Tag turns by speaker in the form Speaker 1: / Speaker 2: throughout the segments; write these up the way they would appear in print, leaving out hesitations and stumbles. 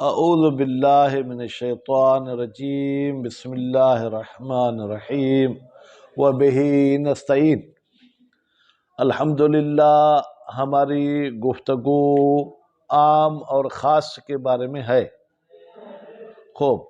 Speaker 1: اعوذ باللہ من الشیطان الرجیم بسم اللہ الرحمن الرحیم وبہ نستعین۔ الحمدللہ ہماری گفتگو عام اور خاص کے بارے میں ہے۔ خوب،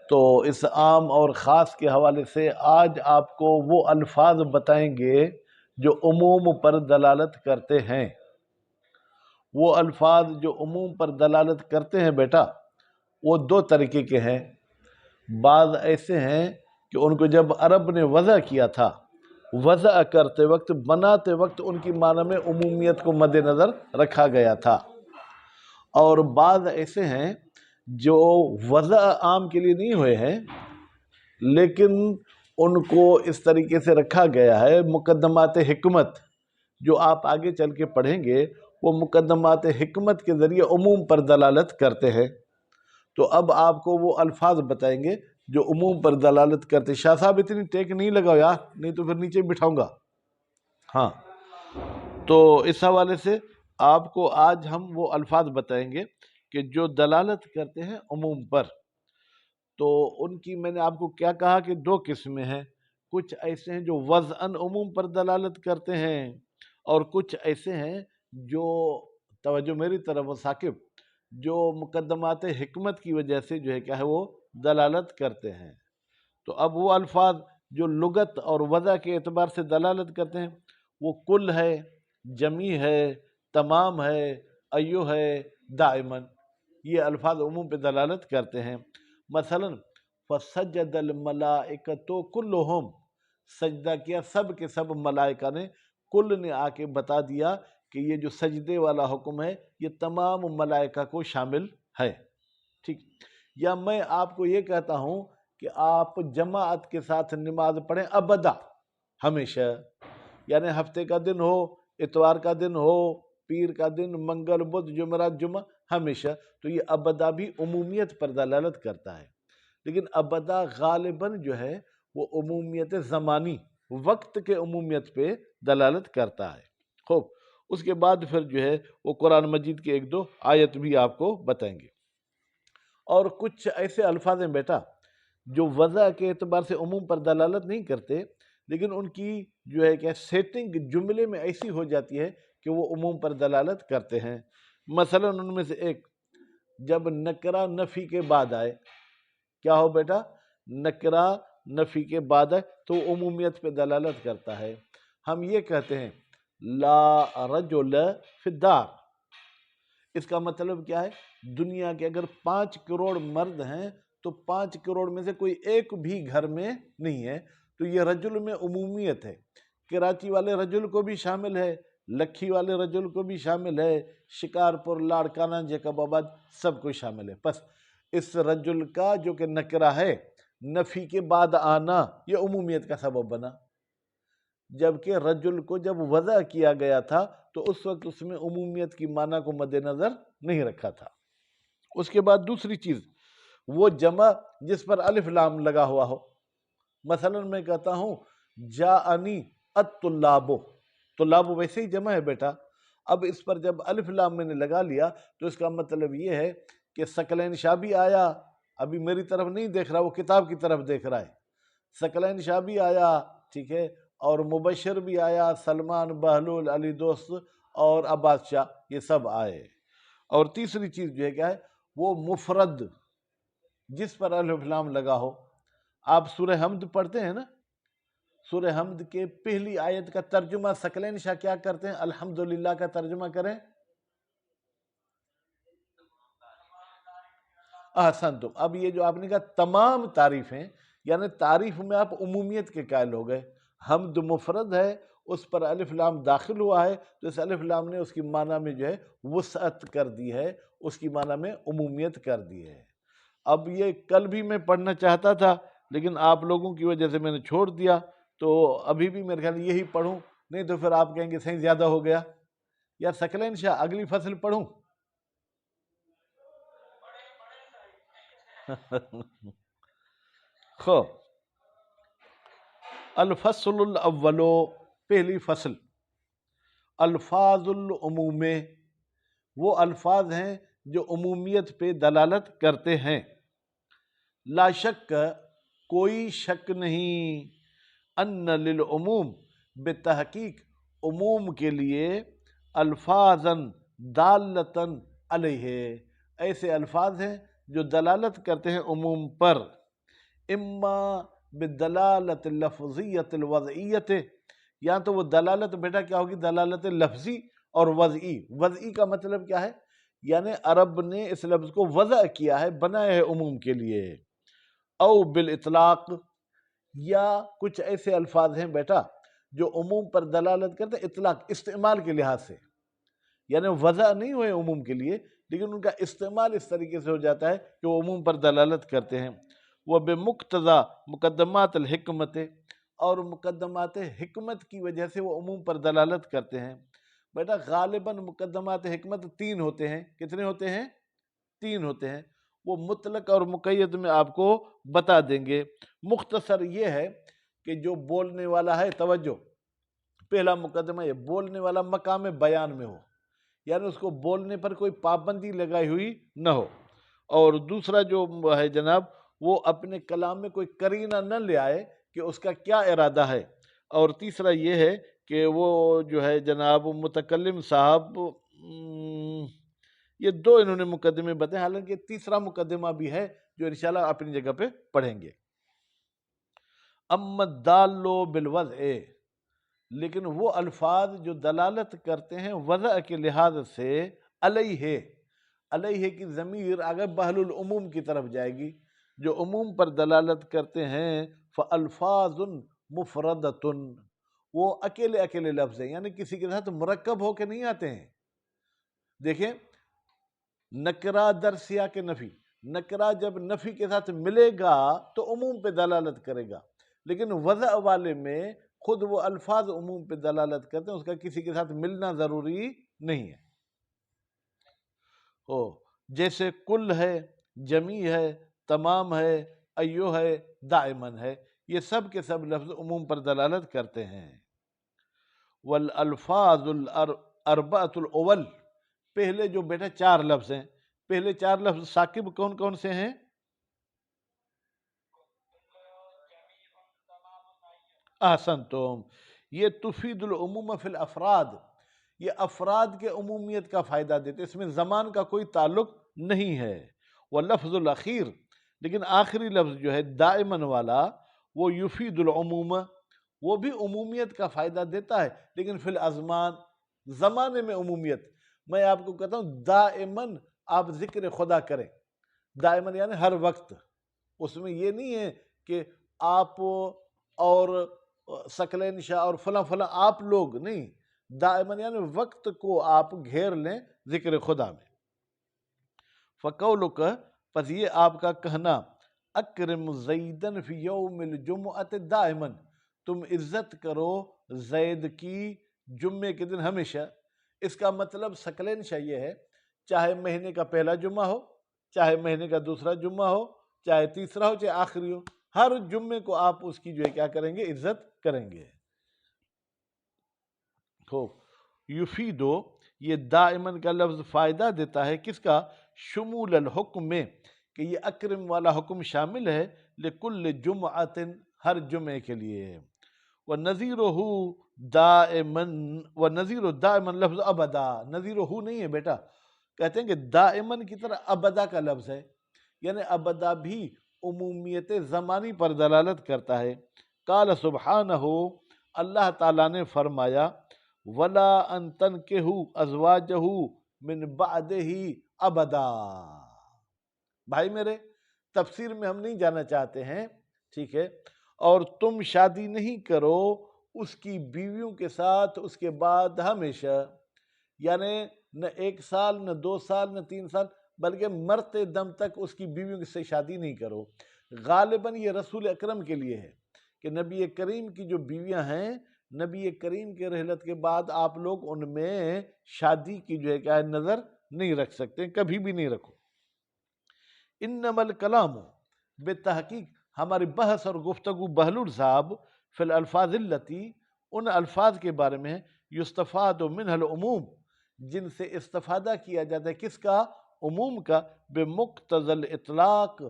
Speaker 1: تو اس عام اور خاص کے حوالے سے آج آپ کو وہ الفاظ بتائیں گے جو عموم پر دلالت کرتے ہیں۔ وہ الفاظ جو عموم پر دلالت کرتے ہیں بیٹا، وہ دو طریقے کے ہیں۔ بعض ایسے ہیں کہ ان کو جب عرب نے وضع کیا تھا، وضع کرتے وقت، بناتے وقت ان کی معنی میں عمومیت کو مد نظر رکھا گیا تھا، اور بعض ایسے ہیں جو وضع عام کے لیے نہیں ہوئے ہیں لیکن ان کو اس طریقے سے رکھا گیا ہے۔ مقدمات حکمت جو آپ آگے چل کے پڑھیں گے، وہ مقدمات حکمت کے ذریعے عموم پر دلالت کرتے ہیں۔ تو اب آپ کو وہ الفاظ بتائیں گے جو عموم پر دلالت کرتے۔ شاہ صاحب اتنی ٹیک نہیں لگاؤ یار، نہیں تو پھر نیچے بٹھاؤں گا۔ ہاں، تو اس حوالے سے آپ کو آج ہم وہ الفاظ بتائیں گے کہ جو دلالت کرتے ہیں عموم پر۔ تو ان کی میں نے آپ کو کیا کہا کہ دو قسمیں ہیں۔ کچھ ایسے ہیں جو وضعاً عموم پر دلالت کرتے ہیں، اور کچھ ایسے ہیں جو، توجہ میری طرف ثاقب، جو مقدمات حکمت کی وجہ سے جو ہے کیا ہے وہ دلالت کرتے ہیں۔ تو اب وہ الفاظ جو لغت اور وضع کے اعتبار سے دلالت کرتے ہیں، وہ کل ہے، جمیع ہے، تمام ہے، ایو ہے، دائماً، یہ الفاظ عموم پہ دلالت کرتے ہیں۔ مثلا فسجد الملائکۃ کلہم، سجدہ کیا سب کے سب ملائکہ نے، کل نے آ کے بتا دیا کہ یہ جو سجدے والا حکم ہے یہ تمام ملائکہ کو شامل ہے۔ ٹھیک، یا میں آپ کو یہ کہتا ہوں کہ آپ جماعت کے ساتھ نماز پڑھیں ابدا، ہمیشہ، یعنی ہفتے کا دن ہو، اتوار کا دن ہو، پیر کا دن، منگل، بدھ، جمعرات، جمعہ، ہمیشہ، تو یہ ابدا بھی عمومیت پر دلالت کرتا ہے۔ لیکن ابدا غالباً جو ہے وہ عمومیت زمانی، وقت کے عمومیت پہ دلالت کرتا ہے۔ خوب، اس کے بعد پھر جو ہے وہ قرآن مجید کی ایک دو آیت بھی آپ کو بتائیں گے۔ اور کچھ ایسے الفاظ ہیں بیٹا جو وضع کے اعتبار سے عموم پر دلالت نہیں کرتے، لیکن ان کی جو ہے کہ سیٹنگ جملے میں ایسی ہو جاتی ہے کہ وہ عموم پر دلالت کرتے ہیں۔ مثلا ان میں سے ایک، جب نکرہ نفی کے بعد آئے، کیا ہو بیٹا، نکرہ نفی کے بعد آئے تو عمومیت پہ دلالت کرتا ہے۔ ہم یہ کہتے ہیں لا رجل فی الدار، اس کا مطلب کیا ہے؟ دنیا کے اگر 5 کروڑ مرد ہیں تو 5 کروڑ میں سے کوئی ایک بھی گھر میں نہیں ہے، تو یہ رجل میں عمومیت ہے۔ کراچی والے رجل کو بھی شامل ہے، لکھی والے رجل کو بھی شامل ہے، شکارپور، لاڑکانہ، جیکب آباد، سب کو شامل ہے۔ بس اس رجل کا جو کہ نکرہ ہے، نفی کے بعد آنا، یہ عمومیت کا سبب بنا، جبکہ رجل کو جب وضع کیا گیا تھا تو اس وقت اس میں عمومیت کی معنی کو مد نظر نہیں رکھا تھا۔ اس کے بعد دوسری چیز، وہ جمع جس پر الف لام لگا ہوا ہو۔ مثلا میں کہتا ہوں جاءنی الطلاب، طلاب ویسے ہی جمع ہے بیٹا، اب اس پر جب الف لام میں نے لگا لیا تو اس کا مطلب یہ ہے کہ ثقلین شاہ بھی آیا، ابھی میری طرف نہیں دیکھ رہا، وہ کتاب کی طرف دیکھ رہا ہے۔ ثقلین شاہ بھی آیا، ٹھیک ہے، اور مبشر بھی آیا، سلمان، بہلول، علی دوست اور عباس شاہ، یہ سب آئے۔ اور تیسری چیز جو ہے کیا ہے، وہ مفرد جس پر الف لام لگا ہو۔ آپ سورہ حمد پڑھتے ہیں نا، سورہ حمد کے پہلی آیت کا ترجمہ ثقلین شاہ کیا کرتے ہیں؟ الحمدللہ کا ترجمہ کریں۔ احسنتم۔ اب یہ جو آپ نے کہا تمام تعریفیں، یعنی تعریف میں آپ عمومیت کے قائل ہو گئے۔ حمد مفرد ہے، اس پر الف لام داخل ہوا ہے، تو اس الف لام نے اس کی معنی میں جو ہے وسعت کر دی ہے، اس کی معنی میں عمومیت کر دی ہے۔ اب یہ کل بھی میں پڑھنا چاہتا تھا لیکن آپ لوگوں کی وجہ سے میں نے چھوڑ دیا، تو ابھی بھی میرے خیال یہی پڑھوں، نہیں تو پھر آپ کہیں گے صحیح زیادہ ہو گیا۔ یا ثقلین شاہ اگلی فصل پڑھوں؟ خو الفصل الاول، پہلی فصل، الفاظ العموم، وہ الفاظ ہیں جو عمومیت پہ دلالت کرتے ہیں۔ لا شک، کوئی شک نہیں، ان للعموم، بتحقیق عموم کے لیے، الفاظاً دالتاً علیہ، ایسے الفاظ ہیں جو دلالت کرتے ہیں عموم پر، اما بدلالت لفظیت الوضعیت، یا تو وہ دلالت بیٹا کیا ہوگی، دلالت لفظی اور وضعی۔ وضعی کا مطلب کیا ہے، یعنی عرب نے اس لفظ کو وضع کیا ہے، بنایا ہے عموم کے لیے۔ او بالاطلاق، یا کچھ ایسے الفاظ ہیں بیٹا جو عموم پر دلالت کرتے ہیں اطلاق، استعمال کے لحاظ سے، یعنی وضع نہیں ہوئے عموم کے لیے لیکن ان کا استعمال اس طریقے سے ہو جاتا ہے کہ وہ عموم پر دلالت کرتے ہیں۔ وہ بمقتضی مقدمات الحکمت، اور مقدمات حکمت کی وجہ سے وہ عموم پر دلالت کرتے ہیں۔ بیٹا غالباً مقدمات حکمت تین ہوتے ہیں، کتنے ہوتے ہیں؟ تین ہوتے ہیں، وہ مطلق اور مقید میں آپ کو بتا دیں گے۔ مختصر یہ ہے کہ جو بولنے والا ہے، توجہ، پہلا مقدمہ یہ، بولنے والا مقام بیان میں ہو، یعنی اس کو بولنے پر کوئی پابندی لگائی ہوئی نہ ہو، اور دوسرا جو ہے جناب وہ اپنے کلام میں کوئی قرینہ نہ لے آئے کہ اس کا کیا ارادہ ہے، اور تیسرا یہ ہے کہ وہ جو ہے جناب متکلم صاحب، یہ دو انہوں نے مقدمے بتائے، حالانکہ تیسرا مقدمہ بھی ہے جو انشاءاللہ اپنی جگہ پہ پڑھیں گے۔ اما الدال بالوضع، لیکن وہ الفاظ جو دلالت کرتے ہیں وضع کے لحاظ سے، علیہ، علیہ کی ضمیر اگر بحل العموم کی طرف جائے گی، جو عموم پر دلالت کرتے ہیں، فالفاظ مفردۃ، وہ اکیلے اکیلے لفظ ہیں، یعنی کسی کے ساتھ مرکب ہو کے نہیں آتے ہیں۔ دیکھیں نکرہ در سیاق نفی، نکرہ جب نفی کے ساتھ ملے گا تو عموم پہ دلالت کرے گا، لیکن وضع والے میں خود وہ الفاظ عموم پہ دلالت کرتے ہیں، اس کا کسی کے ساتھ ملنا ضروری نہیں ہے۔ جیسے کل ہے، جمیع ہے، تمام ہے، ایو ہے، دائمن ہے، یہ سب کے سب لفظ عموم پر دلالت کرتے ہیں۔ والالفاظ الاربعۃ الاول، پہلے جو بیٹا چار لفظ ہیں، پہلے چار لفظ ثاقب کون کون سے ہیں؟ احسنتم، یہ تفید العموم فی الافراد، یہ افراد کے عمومیت کا فائدہ دیتے، اس میں زمان کا کوئی تعلق نہیں ہے۔ واللفظ الاخیر، لیکن آخری لفظ جو ہے دائمن والا، وہ یفید العموم، وہ بھی عمومیت کا فائدہ دیتا ہے لیکن فی الازمان، زمانے میں عمومیت۔ میں آپ کو کہتا ہوں دائمن آپ ذکر خدا کریں، دائمن یعنی ہر وقت، اس میں یہ نہیں ہے کہ آپ اور ثقلین شاہ اور فلاں فلاں آپ لوگ نہیں، دائمن یعنی وقت کو آپ گھیر لیں ذکر خدا میں۔ فقولک، پس یہ آپ کا کہنا، اکرم زیدن فی یوم الجمعۃ دائمن، تم عزت کرو زید کی جمعے کے دن ہمیشہ، اس کا مطلب ثقلین شاہ یہ ہے، چاہے مہینے کا پہلا جمعہ ہو، چاہے مہینے کا دوسرا جمعہ ہو، چاہے تیسرا ہو، چاہے آخری ہو، ہر جمعے کو آپ اس کی جو ہے کیا کریں گے، عزت کریں گے۔ یفیدو، یہ دائمن کا لفظ فائدہ دیتا ہے کس کا؟ شمول الحکم میں، کہ یہ اکرم والا حکم شامل ہے لکل جمعۃ، ہر جمعے کے لیے۔ وَنَظِيرُهُ دائمن، وَنَظِيرُ دائمن لفظ ابدا، نظیرہ نہیں ہے بیٹا، کہتے ہیں کہ دائمن کی طرح ابدا کا لفظ ہے، یعنی ابدا بھی عمومیت زمانی پر دلالت کرتا ہے۔ قال سبحانہ، اللہ تعالیٰ نے فرمایا، وَلَا أَن تَنْكِحُوا أَزْوَاجَهُ مِن بَعْدِهِ أَبَدًا۔ بھائی میرے، تفسیر میں ہم نہیں جانا چاہتے ہیں، ٹھیک ہے، اور تم شادی نہیں کرو اس کی بیویوں کے ساتھ اس کے بعد ہمیشہ، یعنی نہ 1 سال، نہ 2 سال، نہ 3 سال، بلکہ مرتے دم تک اس کی بیویوں سے شادی نہیں کرو۔ غالباً یہ رسول اکرم کے لیے ہے کہ نبی کریم کی جو بیویاں ہیں، نبی کریم کے رحلت کے بعد آپ لوگ ان میں شادی کی جو ہے کیا نظر نہیں رکھ سکتے، کبھی بھی نہیں رکھو۔ انما الکلام، بے تحقیق ہماری بحث اور گفتگو بہلول صاحب، فی الالفاظ التی، ان الفاظ کے بارے میں، یستفاد منہ العموم، جن سے استفادہ کیا جاتا ہے کس کا؟ عموم کا بمقتضى الاطلاق،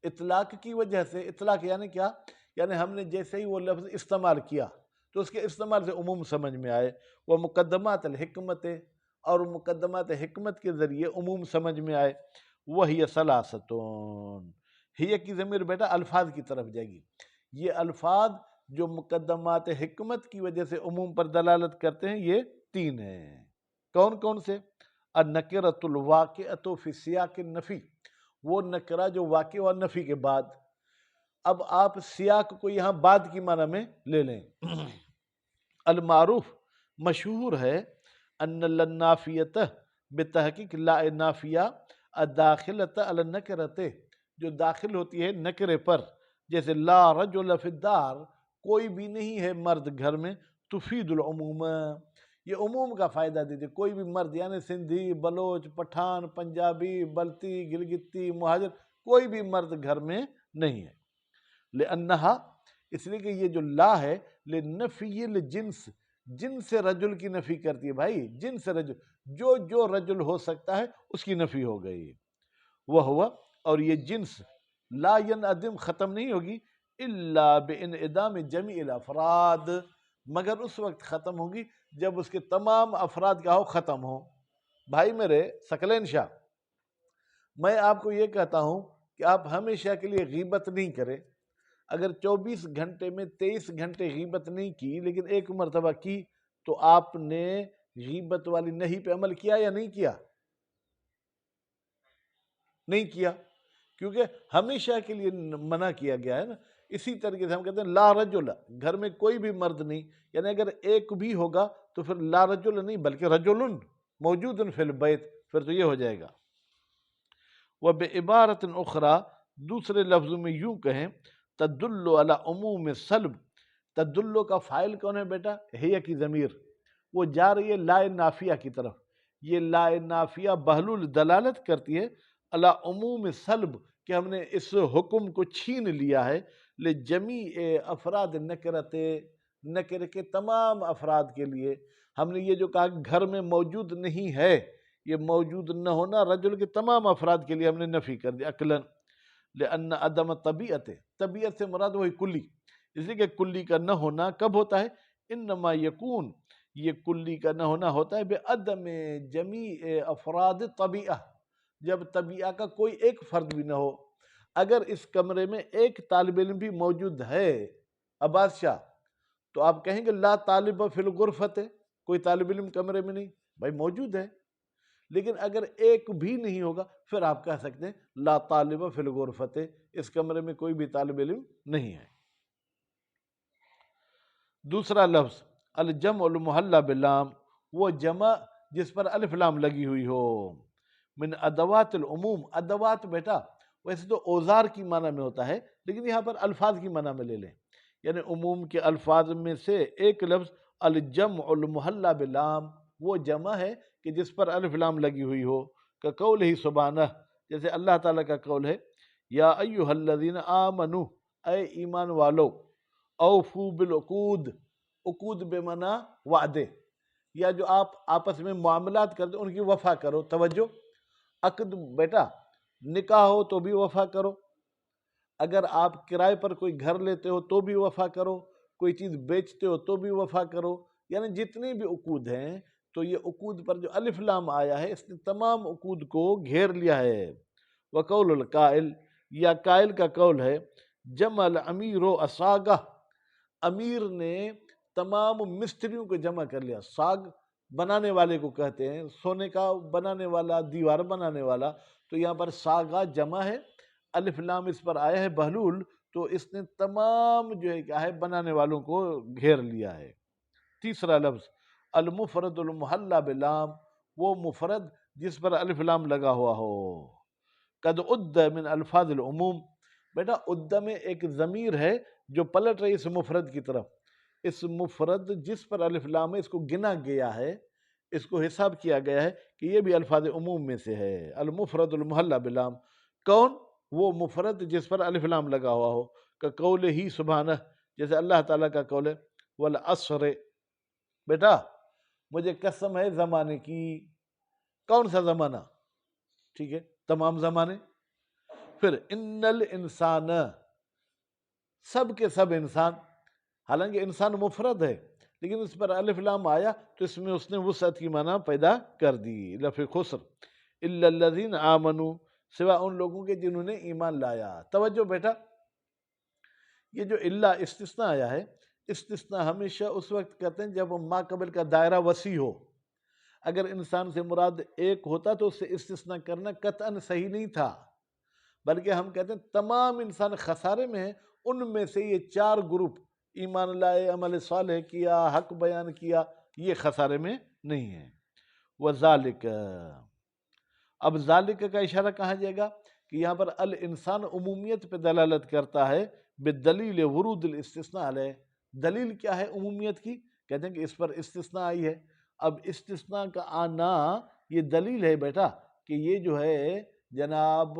Speaker 1: اطلاق کی وجہ سے. اطلاق یعنی کیا؟ یعنی ہم نے جیسے ہی وہ لفظ استعمال کیا تو اس کے استعمال سے عموم سمجھ میں آئے. وہ مقدمات الحکمت، اور مقدمات حکمت کے ذریعے عموم سمجھ میں آئے. وہی ثلاثتون، ہی کی ضمیر بیٹا الفاظ کی طرف جائے گی. یہ الفاظ جو مقدمات حکمت کی وجہ سے عموم پر دلالت کرتے ہیں یہ تین ہیں. کون کون سے؟ النکرۃ الواقعۃ فی سیاق النفی، وہ نکرہ جو واقع اور نفی کے بعد. اب آپ سیاق کو یہاں بعد کی معنی میں لے لیں. المعروف مشہور ہے ان النافیۃ بتحقیق لا نافیہ الداخلۃ علی النکرۃ، جو داخل ہوتی ہے نکرے پر، جیسے لا رجل فی الدار، کوئی بھی نہیں ہے مرد گھر میں، تفید العموم، یہ عموم کا فائدہ دیتے. کوئی بھی مرد یعنی سندھی، بلوچ، پٹھان، پنجابی، بلتی، گلگتی، مہاجر، کوئی بھی مرد گھر میں نہیں ہے. لأنہا، اس لیے کہ یہ جو لا ہے لنفی الجنس، جنس رجل کی نفی کرتی ہے. بھائی جنس رجل، جو رجل ہو سکتا ہے اس کی نفی ہو گئی. وہ ہوا، اور یہ جنس لا ینعدم، ختم نہیں ہوگی، الا بانعدام جمیع الافراد، مگر اس وقت ختم ہوگی جب اس کے تمام افراد کا ہو ختم ہو. بھائی میرے ثقلین شاہ، میں آپ کو یہ کہتا ہوں کہ آپ ہمیشہ کے لیے غیبت نہیں کریں. اگر 24 گھنٹے میں 23 گھنٹے غیبت نہیں کی لیکن ایک مرتبہ کی تو آپ نے غیبت والی نہیں پہ عمل کیا یا نہیں کیا؟ نہیں کیا، کیونکہ ہمیشہ کے لیے منع کیا گیا ہے نا. اسی طریقے سے ہم کہتے ہیں لا رجل، گھر میں کوئی بھی مرد نہیں، یعنی اگر ایک بھی ہوگا تو پھر لا رجل نہیں بلکہ رجل موجود فی البیت، پھر تو یہ ہو جائے گا. وبعبارۃ اخری، دوسرے لفظوں میں یوں کہیں، تدل علی عموم سلب، تدل کا فاعل کون ہے بیٹا؟ ہی کی ضمیر، وہ جا رہی ہے لا نافیہ کی طرف. یہ لا نافیہ بہلول دلالت کرتی ہے علی عموم سلب، کہ ہم نے اس حکم کو چھین لیا ہے لجمیع افراد نکرت، نکر کے تمام افراد کے لیے. ہم نے یہ جو کہا گھر میں موجود نہیں ہے، یہ موجود نہ ہونا رجل کے تمام افراد کے لیے ہم نے نفی کر دیا عقلاً. لأن عدم طبیعت، طبیعت سے مراد وہی کلی، اس لیے کہ کلی کا نہ ہونا کب ہوتا ہے؟ انما یکون، یہ کلی کا نہ ہونا ہوتا ہے بعدم جمیع افراد طبیعہ، جب طبیعہ کا کوئی ایک فرد بھی نہ ہو. اگر اس کمرے میں ایک طالب علم بھی موجود ہے عباس شاہ، تو آپ کہیں گے لا طالب فی الغرفۃ، کوئی طالب علم کمرے میں نہیں، بھائی موجود ہے. لیکن اگر ایک بھی نہیں ہوگا پھر آپ کہہ سکتے ہیں لا طالب فی الغرفۃ، اس کمرے میں کوئی بھی طالب علم نہیں ہے. دوسرا لفظ الجمع المحلى باللام، وہ جمع جس پر الف لام لگی ہوئی ہو. من ادوات العموم، ادوات بیٹا ویسے تو اوزار کی معنی میں ہوتا ہے لیکن یہاں پر الفاظ کی معنی میں لے لیں، یعنی عموم کے الفاظ میں سے ایک لفظ الجمع المحلى باللام، وہ جمع ہے کہ جس پر الف لام لگی ہوئی ہو. کہ قول ہی سبحانہ، جیسے اللہ تعالیٰ کا قول ہے یا ایھا الذین آمنوا، اے ایمان والو، اوفو بالعقود، عقود بے معنی وعدے، یا جو آپ آپس میں معاملات کرتے ان کی وفا کرو. توجہ، عقد بیٹا نکاح ہو تو بھی وفا کرو، اگر آپ کرائے پر کوئی گھر لیتے ہو تو بھی وفا کرو، کوئی چیز بیچتے ہو تو بھی وفا کرو. یعنی جتنے بھی عقود ہیں تو یہ عقود پر جو الف لام آیا ہے اس نے تمام عقود کو گھیر لیا ہے. وقول القائل، یا قائل کا قول ہے جمع الامیر و اساگہ، امیر نے تمام مستریوں کو جمع کر لیا. ساگ بنانے والے کو کہتے ہیں، سونے کا بنانے والا، دیوار بنانے والا. تو یہاں پر ساگا جمع ہے، الف لام اس پر آیا ہے بہلول، تو اس نے تمام جو ہے کیا ہے بنانے والوں کو گھیر لیا ہے. تیسرا لفظ المفرد المحلى باللام، وہ مفرد جس پر الف لام لگا ہوا ہو. قد عد من الفاظ العموم، بیٹا عد میں ایک ضمیر ہے جو پلٹ رہی اس مفرد کی طرف. اس مفرد جس پر الف لام ہے اس کو گنا گیا ہے، اس کو حساب کیا گیا ہے کہ یہ بھی الفاظ عموم میں سے ہے. المفرد المحلى باللام، کون؟ وہ مفرد جس پر الف لام لگا ہوا ہو. کہ قول ہی سبحانہ، جیسے اللہ تعالیٰ کا قول ہے والعصر، بیٹا مجھے قسم ہے زمانے کی. کون سا زمانہ؟ ٹھیک ہے، تمام زمانے۔ پھر ان الانسان، سب کے سب انسان، حالانکہ انسان مفرد ہے لیکن اس پر الف لام آیا تو اس میں اس نے وسعت کی معنی پیدا کر دی، لفظ خسر، الا الذین آمنوا، سوا ان لوگوں کے جنہوں نے ایمان لایا۔ توجہ بیٹا، یہ جو الا استثناء آیا ہے، استثناء ہمیشہ اس وقت کرتے ہیں جب ما قبل کا دائرہ وسیع ہو۔ اگر انسان سے مراد ایک ہوتا تو اس سے استثناء کرنا قطعاً صحیح نہیں تھا، بلکہ ہم کہتے ہیں تمام انسان خسارے میں ہیں، ان میں سے یہ چار گروپ، ایمان لائے، عمل صالح کیا، حق بیان کیا، یہ خسارے میں نہیں ہیں۔ وذالک، اب ذالک کا اشارہ کہاں جائے گا کہ یہاں پر الانسان عمومیت پہ دلالت کرتا ہے، بالدلیل ورود الاستثناء علیہ۔ دلیل کیا ہے عمومیت کی؟ کہتے ہیں کہ اس پر استثناء آئی ہے۔ اب استثناء کا آنا یہ دلیل ہے بیٹا کہ یہ جو ہے جناب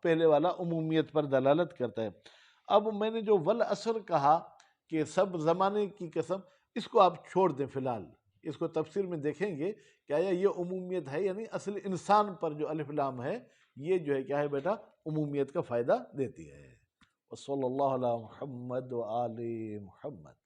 Speaker 1: پہلے والا عمومیت پر دلالت کرتا ہے۔ اب میں نے جو والعصر کہا کہ سب زمانے کی قسم، اس کو آپ چھوڑ دیں فی الحال، اس کو تفسیر میں دیکھیں گے کہ آیا یہ عمومیت ہے، یعنی اصل انسان پر جو الف لام ہے یہ جو ہے کیا ہے بیٹا، عمومیت کا فائدہ دیتی ہے۔ وصلی اللہ علی محمد وآل محمد۔